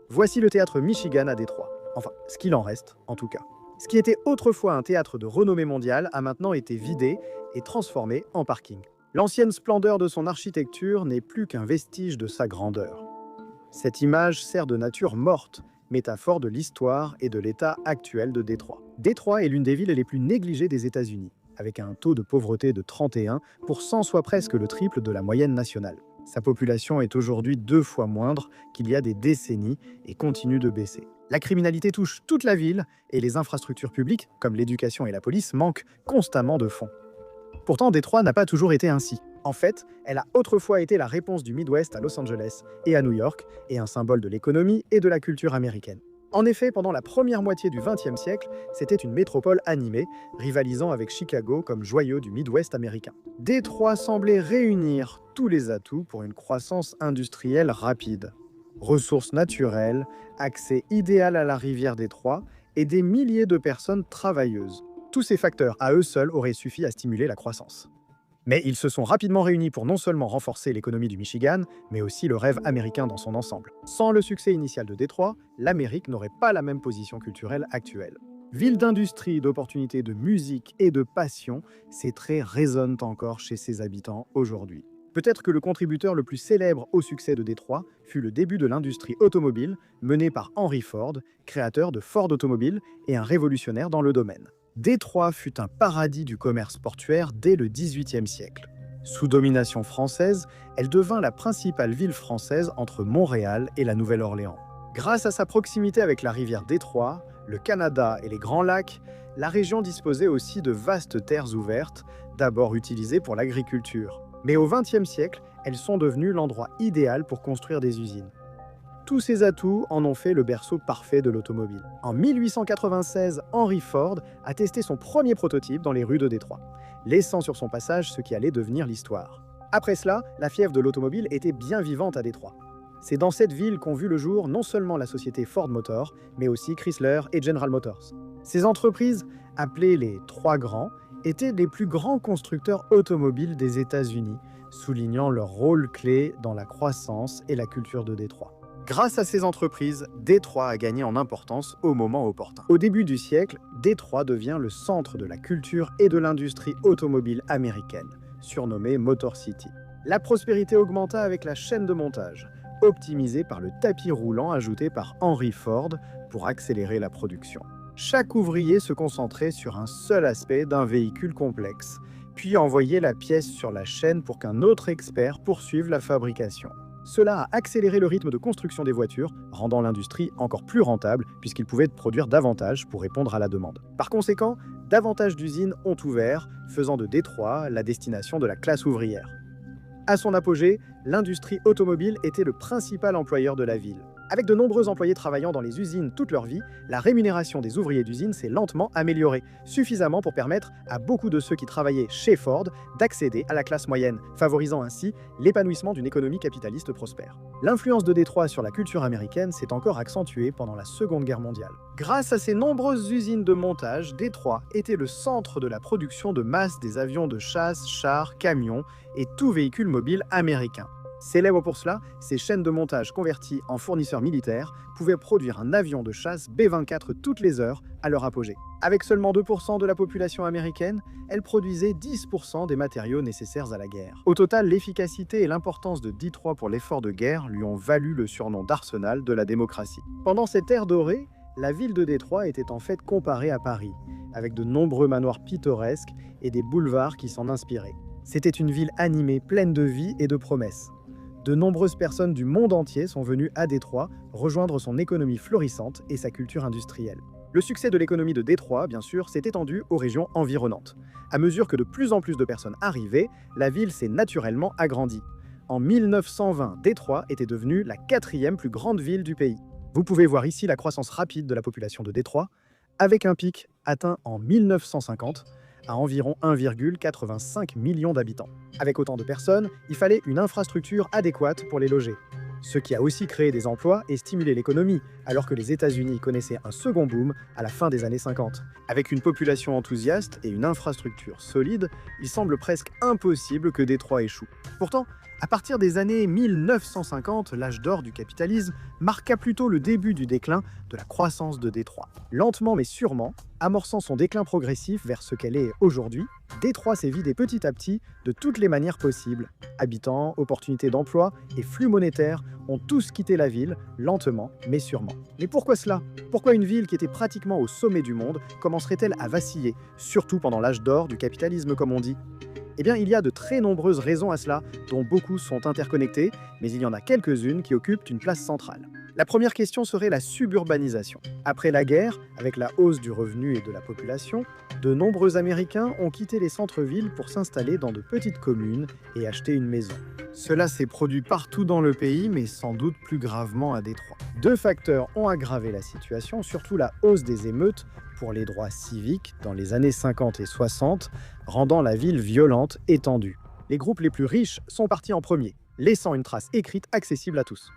Voici le théâtre Michigan à Détroit. Enfin, ce qu'il en reste, en tout cas. Ce qui était autrefois un théâtre de renommée mondiale a maintenant été vidé et transformé en parking. L'ancienne splendeur de son architecture n'est plus qu'un vestige de sa grandeur. Cette image sert de nature morte, métaphore de l'histoire et de l'état actuel de Détroit. Détroit est l'une des villes les plus négligées des États-Unis, avec un taux de pauvreté de 31%, soit presque le triple de la moyenne nationale. Sa population est aujourd'hui 2 fois moindre qu'il y a des décennies et continue de baisser. La criminalité touche toute la ville et les infrastructures publiques, comme l'éducation et la police, manquent constamment de fonds. Pourtant, Détroit n'a pas toujours été ainsi. En fait, elle a autrefois été la réponse du Midwest à Los Angeles et à New York, et un symbole de l'économie et de la culture américaine. En effet, pendant la première moitié du XXe siècle, c'était une métropole animée, rivalisant avec Chicago comme joyau du Midwest américain. Détroit semblait réunir tous les atouts pour une croissance industrielle rapide. Ressources naturelles, accès idéal à la rivière Détroit et des milliers de personnes travailleuses. Tous ces facteurs à eux seuls auraient suffi à stimuler la croissance. Mais ils se sont rapidement réunis pour non seulement renforcer l'économie du Michigan, mais aussi le rêve américain dans son ensemble. Sans le succès initial de Détroit, l'Amérique n'aurait pas la même position culturelle actuelle. Ville d'industrie, d'opportunités, de musique et de passion, ces traits résonnent encore chez ses habitants aujourd'hui. Peut-être que le contributeur le plus célèbre au succès de Détroit fut le début de l'industrie automobile menée par Henry Ford, créateur de Ford Automobile et un révolutionnaire dans le domaine. Détroit fut un paradis du commerce portuaire dès le XVIIIe siècle. Sous domination française, elle devint la principale ville française entre Montréal et la Nouvelle-Orléans. Grâce à sa proximité avec la rivière Détroit, le Canada et les Grands Lacs, la région disposait aussi de vastes terres ouvertes, d'abord utilisées pour l'agriculture. Mais au XXe siècle, elles sont devenues l'endroit idéal pour construire des usines. Tous ces atouts en ont fait le berceau parfait de l'automobile. En 1896, Henry Ford a testé son premier prototype dans les rues de Détroit, laissant sur son passage ce qui allait devenir l'histoire. Après cela, la fièvre de l'automobile était bien vivante à Détroit. C'est dans cette ville qu'ont vu le jour non seulement la société Ford Motor, mais aussi Chrysler et General Motors. Ces entreprises, appelées les Trois Grands, étaient les plus grands constructeurs automobiles des États-Unis, soulignant leur rôle clé dans la croissance et la culture de Détroit. Grâce à ces entreprises, Détroit a gagné en importance au moment opportun. Au début du siècle, Détroit devient le centre de la culture et de l'industrie automobile américaine, surnommée Motor City. La prospérité augmenta avec la chaîne de montage, optimisée par le tapis roulant ajouté par Henry Ford pour accélérer la production. Chaque ouvrier se concentrait sur un seul aspect d'un véhicule complexe, puis envoyait la pièce sur la chaîne pour qu'un autre expert poursuive la fabrication. Cela a accéléré le rythme de construction des voitures, rendant l'industrie encore plus rentable puisqu'ils pouvaient produire davantage pour répondre à la demande. Par conséquent, davantage d'usines ont ouvert, faisant de Détroit la destination de la classe ouvrière. À son apogée, l'industrie automobile était le principal employeur de la ville. Avec de nombreux employés travaillant dans les usines toute leur vie, la rémunération des ouvriers d'usine s'est lentement améliorée, suffisamment pour permettre à beaucoup de ceux qui travaillaient chez Ford d'accéder à la classe moyenne, favorisant ainsi l'épanouissement d'une économie capitaliste prospère. L'influence de Détroit sur la culture américaine s'est encore accentuée pendant la Seconde Guerre mondiale. Grâce à ces nombreuses usines de montage, Détroit était le centre de la production de masse des avions de chasse, chars, camions et tout véhicule mobile américain. Célèbre pour cela, ces chaînes de montage converties en fournisseurs militaires pouvaient produire un avion de chasse B-24 toutes les heures à leur apogée. Avec seulement 2% de la population américaine, elle produisait 10% des matériaux nécessaires à la guerre. Au total, l'efficacité et l'importance de Détroit pour l'effort de guerre lui ont valu le surnom d'arsenal de la démocratie. Pendant cette ère dorée, la ville de Détroit était en fait comparée à Paris, avec de nombreux manoirs pittoresques et des boulevards qui s'en inspiraient. C'était une ville animée, pleine de vie et de promesses. De nombreuses personnes du monde entier sont venues à Détroit rejoindre son économie florissante et sa culture industrielle. Le succès de l'économie de Détroit, bien sûr, s'est étendu aux régions environnantes. À mesure que de plus en plus de personnes arrivaient, la ville s'est naturellement agrandie. En 1920, Détroit était devenue la 4e plus grande ville du pays. Vous pouvez voir ici la croissance rapide de la population de Détroit, avec un pic atteint en 1950, à environ 1,85 million d'habitants. Avec autant de personnes, il fallait une infrastructure adéquate pour les loger. ce qui a aussi créé des emplois et stimulé l'économie, alors que les États-Unis connaissaient un second boom à la fin des années 50. Avec une population enthousiaste et une infrastructure solide, il semble presque impossible que Détroit échoue. Pourtant, à partir des années 1950, l'âge d'or du capitalisme marqua plutôt le début du déclin de la croissance de Détroit. Lentement mais sûrement, amorçant son déclin progressif vers ce qu'elle est aujourd'hui, Détroit s'est vidé petit à petit de toutes les manières possibles. Habitants, opportunités d'emploi et flux monétaires ont tous quitté la ville, lentement mais sûrement. Mais pourquoi cela? Pourquoi une ville qui était pratiquement au sommet du monde commencerait-elle à vaciller, surtout pendant l'âge d'or du capitalisme comme on dit? Eh bien, il y a de très nombreuses raisons à cela, dont beaucoup sont interconnectées, mais il y en a quelques-unes qui occupent une place centrale. La première question serait la suburbanisation. Après la guerre, avec la hausse du revenu et de la population, de nombreux Américains ont quitté les centres-villes pour s'installer dans de petites communes et acheter une maison. Cela s'est produit partout dans le pays, mais sans doute plus gravement à Détroit. Deux facteurs ont aggravé la situation, surtout la hausse des émeutes pour les droits civiques dans les années 50 et 60, rendant la ville violente et tendue. Les groupes les plus riches sont partis en premier, laissant une trace écrite accessible à tous.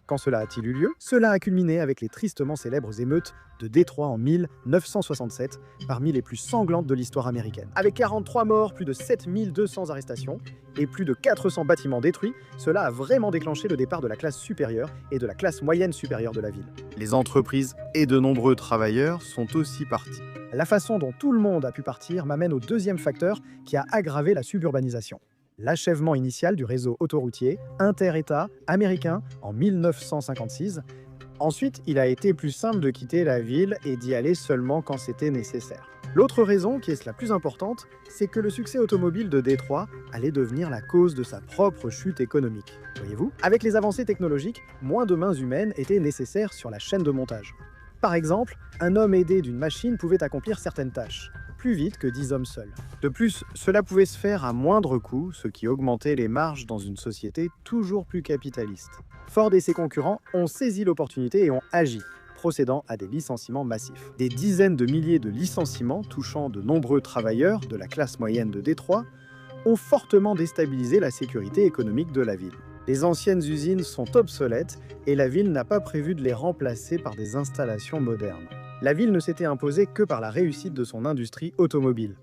Quand cela a-t-il eu lieu? Cela a culminé avec les tristement célèbres émeutes de Détroit en 1967, parmi les plus sanglantes de l'histoire américaine. Avec 43 morts, plus de 7200 arrestations et plus de 400 bâtiments détruits, cela a vraiment déclenché le départ de la classe supérieure et de la classe moyenne supérieure de la ville. Les entreprises et de nombreux travailleurs sont aussi partis. La façon dont tout le monde a pu partir m'amène au deuxième facteur qui a aggravé la suburbanisation. L'achèvement initial du réseau autoroutier inter-État américain en 1956. Ensuite, il a été plus simple de quitter la ville et d'y aller seulement quand c'était nécessaire. L'autre raison, qui est la plus importante, c'est que le succès automobile de Détroit allait devenir la cause de sa propre chute économique. Voyez-vous, avec les avancées technologiques, moins de mains humaines étaient nécessaires sur la chaîne de montage. Par exemple, un homme aidé d'une machine pouvait accomplir certaines tâches plus vite que 10 hommes seuls. De plus, cela pouvait se faire à moindre coût, ce qui augmentait les marges dans une société toujours plus capitaliste. Ford et ses concurrents ont saisi l'opportunité et ont agi, procédant à des licenciements massifs. Des dizaines de milliers de licenciements touchant de nombreux travailleurs de la classe moyenne de Détroit ont fortement déstabilisé la sécurité économique de la ville. Les anciennes usines sont obsolètes et la ville n'a pas prévu de les remplacer par des installations modernes. La ville ne s'était imposée que par la réussite de son industrie automobile.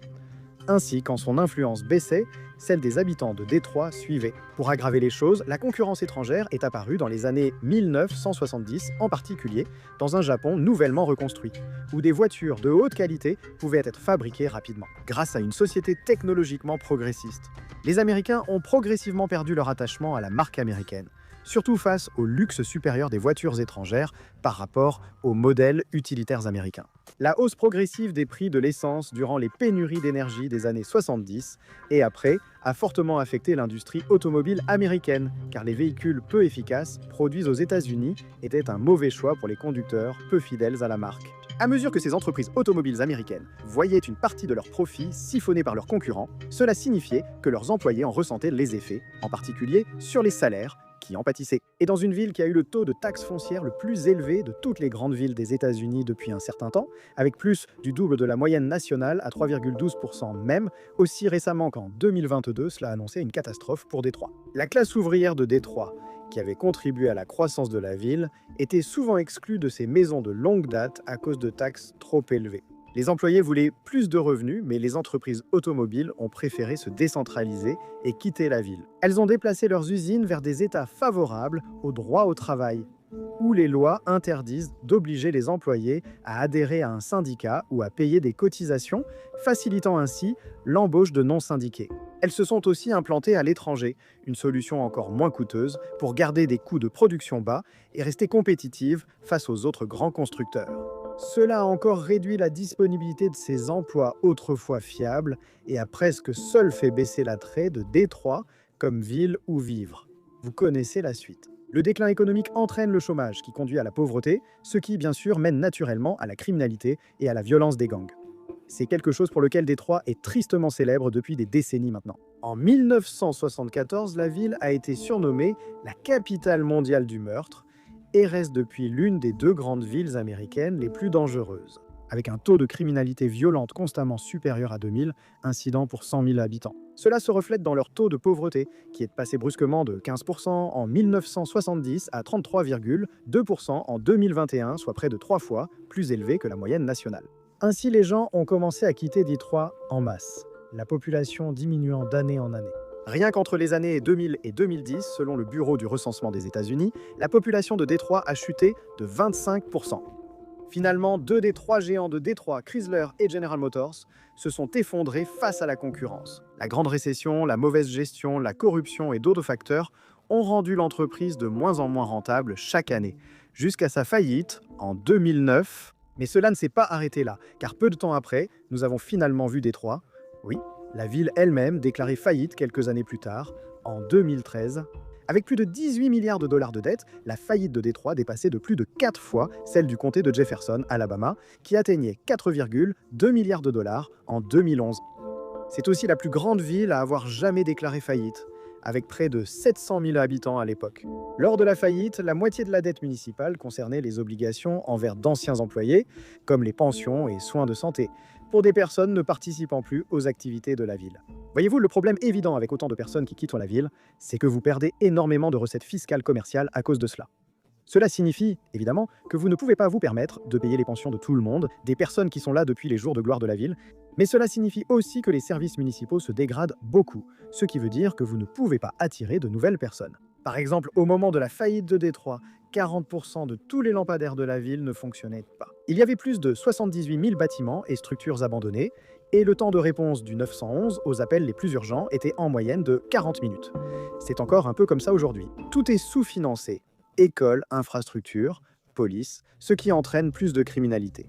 Ainsi, quand son influence baissait, celle des habitants de Détroit suivait. Pour aggraver les choses, la concurrence étrangère est apparue dans les années 1970, en particulier dans un Japon nouvellement reconstruit, où des voitures de haute qualité pouvaient être fabriquées rapidement, grâce à une société technologiquement progressiste. Les Américains ont progressivement perdu leur attachement à la marque américaine, surtout face au luxe supérieur des voitures étrangères par rapport aux modèles utilitaires américains. La hausse progressive des prix de l'essence durant les pénuries d'énergie des années 70 et après a fortement affecté l'industrie automobile américaine, car les véhicules peu efficaces produits aux États-Unis étaient un mauvais choix pour les conducteurs peu fidèles à la marque. À mesure que ces entreprises automobiles américaines voyaient une partie de leurs profits siphonnés par leurs concurrents, cela signifiait que leurs employés en ressentaient les effets, en particulier sur les salaires, qui en pâtissaient. Et dans une ville qui a eu le taux de taxe foncière le plus élevé de toutes les grandes villes des États-Unis depuis un certain temps, avec plus du double de la moyenne nationale à 3,12% même, aussi récemment qu'en 2022, cela annonçait une catastrophe pour Détroit. La classe ouvrière de Détroit, qui avait contribué à la croissance de la ville, était souvent exclue de ces maisons de longue date à cause de taxes trop élevées. Les employés voulaient plus de revenus, mais les entreprises automobiles ont préféré se décentraliser et quitter la ville. Elles ont déplacé leurs usines vers des États favorables au droit au travail, où les lois interdisent d'obliger les employés à adhérer à un syndicat ou à payer des cotisations, facilitant ainsi l'embauche de non-syndiqués. Elles se sont aussi implantées à l'étranger, une solution encore moins coûteuse pour garder des coûts de production bas et rester compétitives face aux autres grands constructeurs. Cela a encore réduit la disponibilité de ces emplois autrefois fiables et a presque seul fait baisser l'attrait de Détroit comme ville où vivre. Vous connaissez la suite. Le déclin économique entraîne le chômage qui conduit à la pauvreté, ce qui bien sûr mène naturellement à la criminalité et à la violence des gangs. C'est quelque chose pour lequel Détroit est tristement célèbre depuis des décennies maintenant. En 1974, la ville a été surnommée la capitale mondiale du meurtre et reste depuis l'une des deux grandes villes américaines les plus dangereuses. avec un taux de criminalité violente constamment supérieur à 2000 incidents pour 100 000 habitants. Cela se reflète dans leur taux de pauvreté, qui est passé brusquement de 15% en 1970 à 33,2% en 2021, soit près de 3 fois plus élevé que la moyenne nationale. Ainsi, les gens ont commencé à quitter Détroit en masse, la population diminuant d'année en année. Rien qu'entre les années 2000 et 2010, selon le Bureau du recensement des États-Unis, la population de Détroit a chuté de 25%. Finalement, 2 des 3 géants de Détroit, Chrysler et General Motors, se sont effondrés face à la concurrence. La grande récession, la mauvaise gestion, la corruption et d'autres facteurs ont rendu l'entreprise de moins en moins rentable chaque année, jusqu'à sa faillite en 2009. Mais cela ne s'est pas arrêté là, car peu de temps après, nous avons finalement vu Détroit, oui, la ville elle-même déclarer faillite quelques années plus tard, en 2013. Avec plus de 18 milliards de dollars de dettes, la faillite de Détroit dépassait de plus de 4 fois celle du comté de Jefferson, Alabama, qui atteignait 4,2 milliards de dollars en 2011. C'est aussi la plus grande ville à avoir jamais déclaré faillite, avec près de 700 000 habitants à l'époque. Lors de la faillite, la moitié de la dette municipale concernait les obligations envers d'anciens employés, comme les pensions et soins de santé, pour des personnes ne participant plus aux activités de la ville. Voyez-vous, le problème évident avec autant de personnes qui quittent la ville, c'est que vous perdez énormément de recettes fiscales commerciales à cause de cela. Cela signifie, évidemment, que vous ne pouvez pas vous permettre de payer les pensions de tout le monde, des personnes qui sont là depuis les jours de gloire de la ville, mais cela signifie aussi que les services municipaux se dégradent beaucoup, ce qui veut dire que vous ne pouvez pas attirer de nouvelles personnes. Par exemple, au moment de la faillite de Détroit, 40% de tous les lampadaires de la ville ne fonctionnaient pas. Il y avait plus de 78 000 bâtiments et structures abandonnés, et le temps de réponse du 911 aux appels les plus urgents était en moyenne de 40 minutes. C'est encore un peu comme ça aujourd'hui. Tout est sous-financé. Écoles, infrastructures, police, ce qui entraîne plus de criminalité.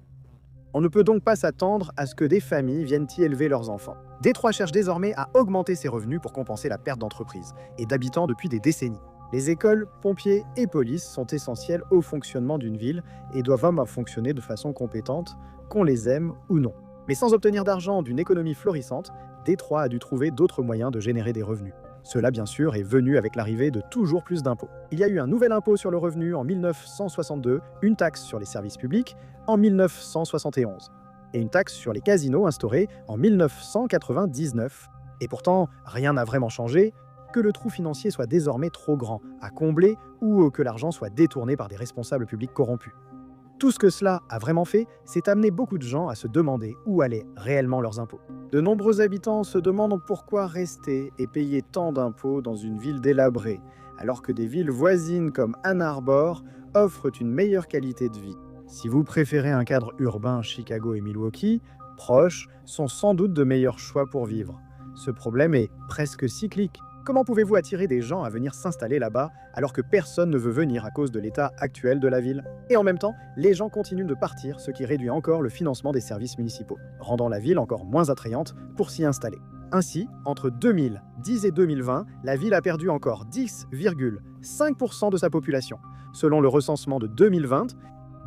On ne peut donc pas s'attendre à ce que des familles viennent y élever leurs enfants. Détroit cherche désormais à augmenter ses revenus pour compenser la perte d'entreprises et d'habitants depuis des décennies. Les écoles, pompiers et police sont essentiels au fonctionnement d'une ville et doivent fonctionner de façon compétente, qu'on les aime ou non. Mais sans obtenir d'argent d'une économie florissante, Détroit a dû trouver d'autres moyens de générer des revenus. Cela, bien sûr, est venu avec l'arrivée de toujours plus d'impôts. Il y a eu un nouvel impôt sur le revenu en 1962, une taxe sur les services publics en 1971, et une taxe sur les casinos instaurée en 1999. Et pourtant, rien n'a vraiment changé, que le trou financier soit désormais trop grand à combler ou que l'argent soit détourné par des responsables publics corrompus. Tout ce que cela a vraiment fait, c'est amener beaucoup de gens à se demander où allaient réellement leurs impôts. De nombreux habitants se demandent pourquoi rester et payer tant d'impôts dans une ville délabrée, alors que des villes voisines comme Ann Arbor offrent une meilleure qualité de vie. Si vous préférez un cadre urbain, Chicago et Milwaukee, proches, sont sans doute de meilleurs choix pour vivre. Ce problème est presque cyclique. Comment pouvez-vous attirer des gens à venir s'installer là-bas alors que personne ne veut venir à cause de l'état actuel de la ville? Et en même temps, les gens continuent de partir, ce qui réduit encore le financement des services municipaux, rendant la ville encore moins attrayante pour s'y installer. Ainsi, entre 2010 et 2020, la ville a perdu encore 10,5% de sa population. Selon le recensement de 2020,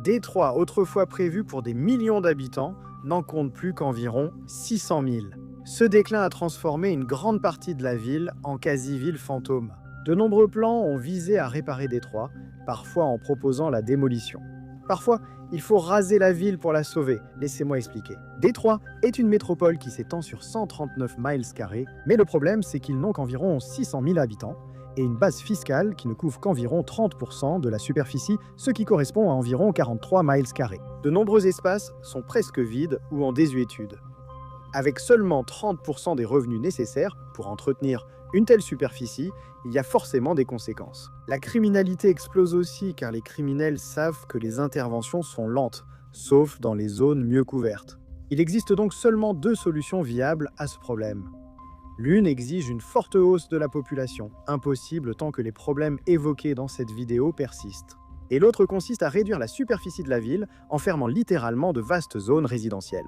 Détroit, autrefois prévu pour des millions d'habitants, n'en compte plus qu'environ 600 000. Ce déclin a transformé une grande partie de la ville en quasi-ville fantôme. De nombreux plans ont visé à réparer Détroit, parfois en proposant la démolition. Parfois, il faut raser la ville pour la sauver, laissez-moi expliquer. Détroit est une métropole qui s'étend sur 139 miles carrés, mais le problème c'est qu'ils n'ont qu'environ 600 000 habitants et une base fiscale qui ne couvre qu'environ 30% de la superficie, ce qui correspond à environ 43 miles carrés. De nombreux espaces sont presque vides ou en désuétude. Avec seulement 30% des revenus nécessaires pour entretenir une telle superficie, il y a forcément des conséquences. La criminalité explose aussi car les criminels savent que les interventions sont lentes, sauf dans les zones mieux couvertes. Il existe donc seulement 2 solutions viables à ce problème. L'une exige une forte hausse de la population, impossible tant que les problèmes évoqués dans cette vidéo persistent. Et l'autre consiste à réduire la superficie de la ville en fermant littéralement de vastes zones résidentielles.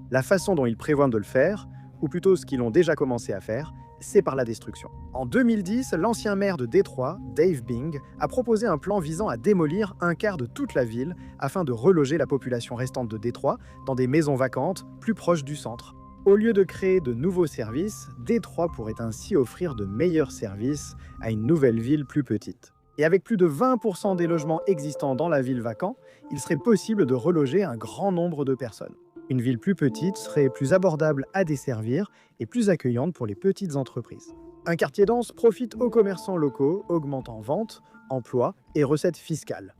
La façon dont ils prévoient de le faire, ou plutôt ce qu'ils ont déjà commencé à faire, c'est par la destruction. En 2010, l'ancien maire de Détroit, Dave Bing, a proposé un plan visant à démolir un quart de toute la ville afin de reloger la population restante de Détroit dans des maisons vacantes plus proches du centre. Au lieu de créer de nouveaux services, Détroit pourrait ainsi offrir de meilleurs services à une nouvelle ville plus petite. Et avec plus de 20% des logements existants dans la ville vacants, il serait possible de reloger un grand nombre de personnes. Une ville plus petite serait plus abordable à desservir et plus accueillante pour les petites entreprises. Un quartier dense profite aux commerçants locaux, augmentant ventes, emplois et recettes fiscales.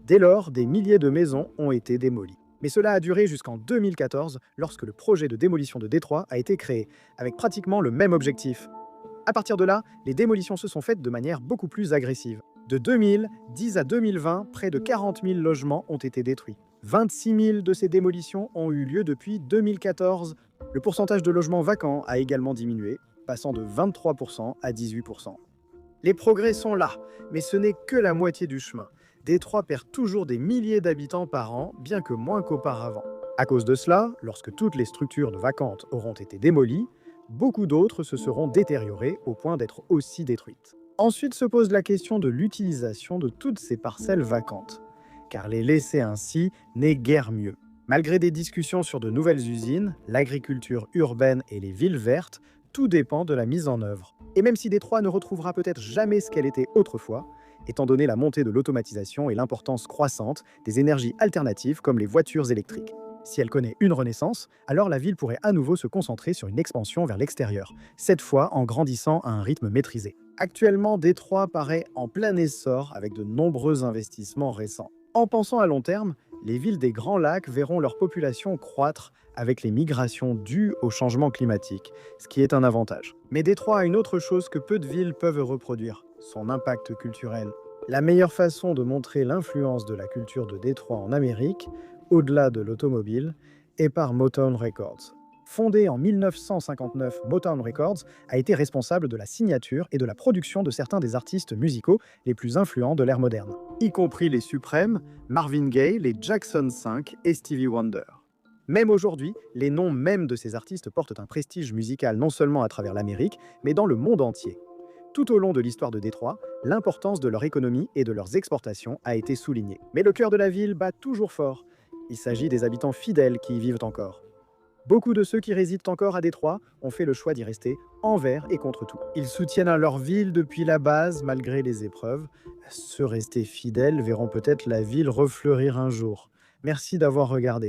Dès lors, des milliers de maisons ont été démolies. Mais cela a duré jusqu'en 2014, lorsque le projet de démolition de Détroit a été créé, avec pratiquement le même objectif. À partir de là, les démolitions se sont faites de manière beaucoup plus agressive. De 2010 à 2020, près de 40 000 logements ont été détruits. 26 000 de ces démolitions ont eu lieu depuis 2014. Le pourcentage de logements vacants a également diminué, passant de 23% à 18%. Les progrès sont là, mais ce n'est que la moitié du chemin. Détroit perd toujours des milliers d'habitants par an, bien que moins qu'auparavant. À cause de cela, lorsque toutes les structures vacantes auront été démolies, beaucoup d'autres se seront détériorées au point d'être aussi détruites. Ensuite se pose la question de l'utilisation de toutes ces parcelles vacantes, car les laisser ainsi n'est guère mieux. Malgré des discussions sur de nouvelles usines, l'agriculture urbaine et les villes vertes, tout dépend de la mise en œuvre. Et même si Détroit ne retrouvera peut-être jamais ce qu'elle était autrefois, étant donné la montée de l'automatisation et l'importance croissante des énergies alternatives comme les voitures électriques. Si elle connaît une renaissance, alors la ville pourrait à nouveau se concentrer sur une expansion vers l'extérieur, cette fois en grandissant à un rythme maîtrisé. Actuellement, Détroit paraît en plein essor avec de nombreux investissements récents. En pensant à long terme, les villes des Grands Lacs verront leur population croître avec les migrations dues au changement climatique, ce qui est un avantage. Mais Détroit a une autre chose que peu de villes peuvent reproduire, son impact culturel. La meilleure façon de montrer l'influence de la culture de Détroit en Amérique, au-delà de l'automobile, est par Motown Records. Fondée en 1959, Motown Records a été responsable de la signature et de la production de certains des artistes musicaux les plus influents de l'ère moderne, y compris les Supremes, Marvin Gaye, les Jackson 5 et Stevie Wonder. Même aujourd'hui, les noms mêmes de ces artistes portent un prestige musical non seulement à travers l'Amérique, mais dans le monde entier. Tout au long de l'histoire de Détroit, l'importance de leur économie et de leurs exportations a été soulignée. Mais le cœur de la ville bat toujours fort. Il s'agit des habitants fidèles qui y vivent encore. Beaucoup de ceux qui résident encore à Détroit ont fait le choix d'y rester envers et contre tout. Ils soutiennent leur ville depuis la base, malgré les épreuves. Ceux restés fidèles verront peut-être la ville refleurir un jour. Merci d'avoir regardé.